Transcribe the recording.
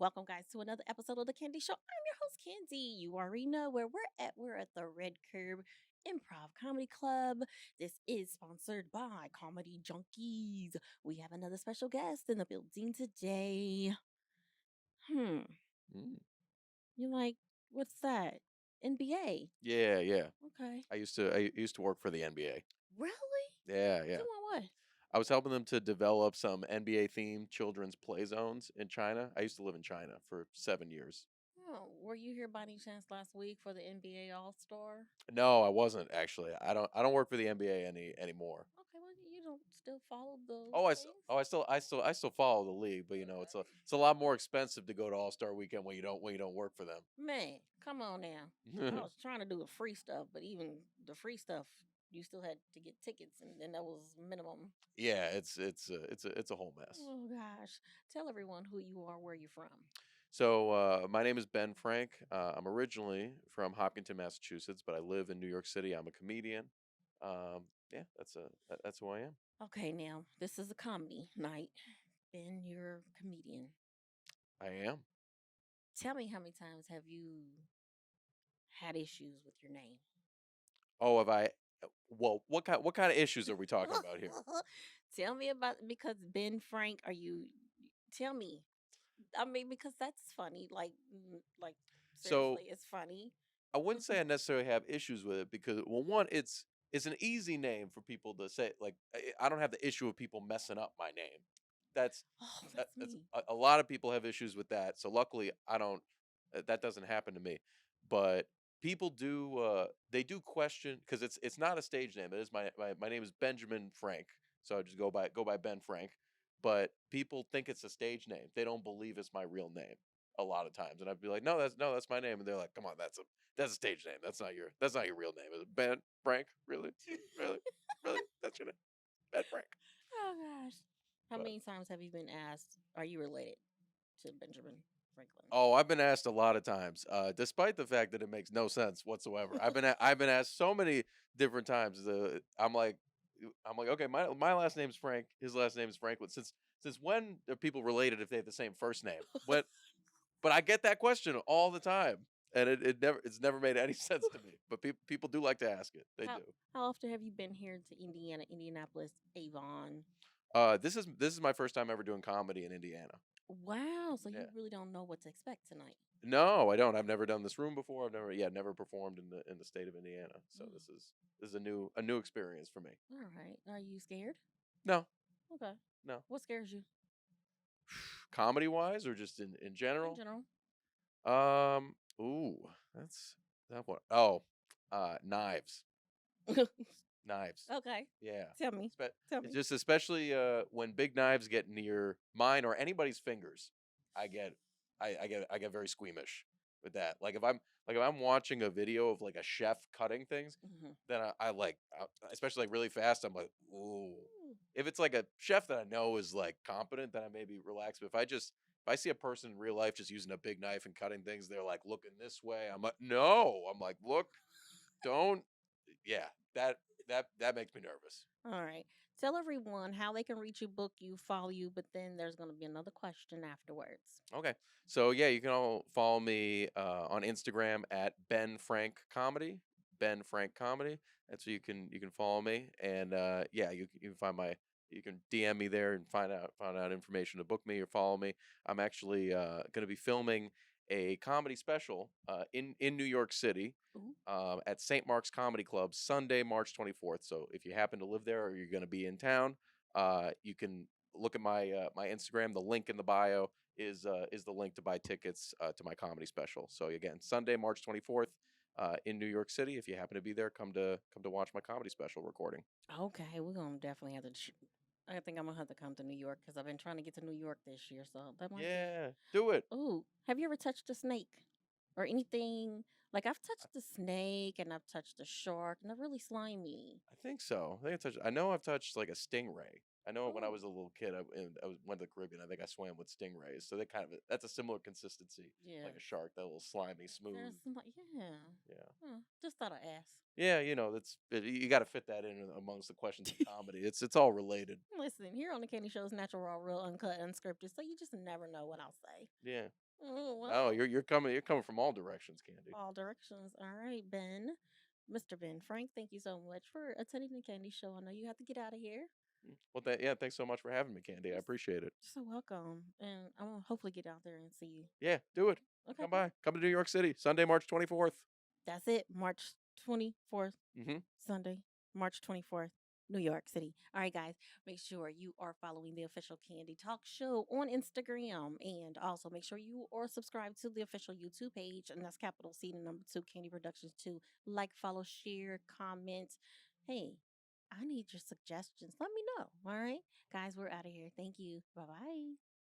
Welcome, guys, to another episode of The Candy Show. I'm your host, Candy. You already know where we're at. We're at the Red Curb Improv Comedy Club. This is sponsored by Comedy Junkies. We have another special guest in the building today. Hmm. Mm. You like, what's that? NBA. Yeah, yeah. Okay. I used to work for the NBA. Really? Yeah, yeah. Doing what? I was helping them to develop some NBA themed children's play zones in China. I used to live in China for 7 years. Oh, were you here by any chance last week for the NBA All Star? No, I wasn't actually. I don't work for the NBA anymore. Okay, well, you don't still follow those Oh, things? I still follow the league, but it's a lot more expensive to go to All-Star weekend when you don't work for them. Man, come on now. I was trying to do the free stuff, but even the free stuff, you still had to get tickets, and then that was minimum. Yeah, it's a whole mess. Oh gosh, tell everyone who you are, where you're from. So my name is Ben Frank. I'm originally from Hopkinton, Massachusetts, but I live in New York City. I'm a comedian. Yeah, that's who I am. Okay, now this is a comedy night. Ben, you're a comedian. I am. Tell me, how many times have you had issues with your name? Oh, have I? Well, what kind of issues are we talking about here? Tell me about, because Ben Frank, are you? Tell me. I mean, because that's funny. Like So seriously, it's funny. I wouldn't say I necessarily have issues with it because, well, one, it's an easy name for people to say. Like I don't have the issue of people messing up my name. That's Oh, that's me. a lot of people have issues with that. So luckily, I don't. That doesn't happen to me. But people do. They do question because it's not a stage name. It is my name is Benjamin Frank. So I just go by Ben Frank. But people think it's a stage name. They don't believe it's my real name a lot of times, and I'd be like, no, that's my name, and they're like, come on, that's a stage name. That's not your real name. Is it Ben Frank? Really, really, really? That's your name, Ben Frank. Oh gosh. How But many times have you been asked, are you related to Benjamin Franklin? oh, I've been asked a lot of times, despite the fact that it makes no sense whatsoever. I've been asked so many different times. I'm like, okay, my last name's Frank. His last name is Franklin. Since when are people related if they have the same first name? But I get that question all the time, and it's never made any sense to me. But people do like to ask it. They How do. how often have you been here to Indiana, Indianapolis, Avon? This is my first time ever doing comedy in Indiana. Wow, so you Yeah. really don't know what to expect tonight. No, I don't. I've never done this room before. I've never performed in the state of Indiana. So Mm. this is a new experience for me. All right. Are you scared? No, Okay. no. What scares you Comedy wise or just in in general? general? Ooh, that's that what? Oh, knives. Knives. Okay. Yeah. Tell me. Tell It's me. just especially when big knives get near mine or anybody's fingers, I get I get very squeamish with that. Like if I'm watching a video of like a chef cutting things, Hmm. then especially like really fast, I'm like, ooh. If it's like a chef that I know is like competent, then I may be relaxed. But if I see a person in real life just using a big knife and cutting things, they're like looking this way. I'm like, no. I'm like, look, don't. Yeah, that makes me nervous. All right. Tell everyone how they can reach you, book you, follow you, but then there's going to be another question afterwards. Okay. So yeah, you can all follow me on Instagram at Ben Frank Comedy. Ben Frank Comedy. That's where you can follow me, and yeah, you can find my you can DM me there and find out information to book me or follow me. I'm actually going to be filming a comedy special in New York City Ooh. at St. Mark's Comedy Club Sunday, March 24th. So if you happen to live there or you're going to be in town, you can look at my Instagram. The link in the bio is the link to buy tickets to my comedy special. So again, Sunday, March 24th, in New York City. If you happen to be there, come to watch my comedy special recording. Okay, we're gonna definitely have to. I think I'm gonna have to come to New York because I've been trying to get to New York this year, so that might be. Yeah, do it. Ooh, have you ever touched a snake or anything? Like, I've touched the snake and I've touched the shark, and they're really slimy. I think so. I know I've touched like a stingray. I know when I Oh, was a little kid, went to the Caribbean. I think I swam with stingrays, so that's a similar consistency, yeah. like a shark. That little slimy, smooth. There's some, yeah. Yeah. Huh, just thought I'd ask. Yeah, you got to fit that in amongst the questions of comedy. It's all related. Listen, here on the Candy Show is natural, raw, real, uncut, unscripted, so you just never know what I'll say. Yeah. Oh, No, wow. you're coming from all directions, Candy. All directions. All right, Ben. Mr. Ben Frank, thank you so much for attending the candy show. I know you have to get out of here. Well, yeah, thanks so much for having me, Candy. I You're appreciate it. so welcome. And I will hopefully get out there and see you. Yeah, do it. Okay. Come by. Come to New York City, Sunday, March 24th. That's it. March 24th, Mhm. Sunday, March 24th, New York City. All right, guys, make sure you are following the official Candy Talk Show on Instagram. And also make sure you are subscribed to the official YouTube page. And that's capital C and number two, Candy Productions, to like, follow, share, comment. Hey, I need your suggestions. Let me know. All right, guys, we're out of here. Thank you. Bye bye.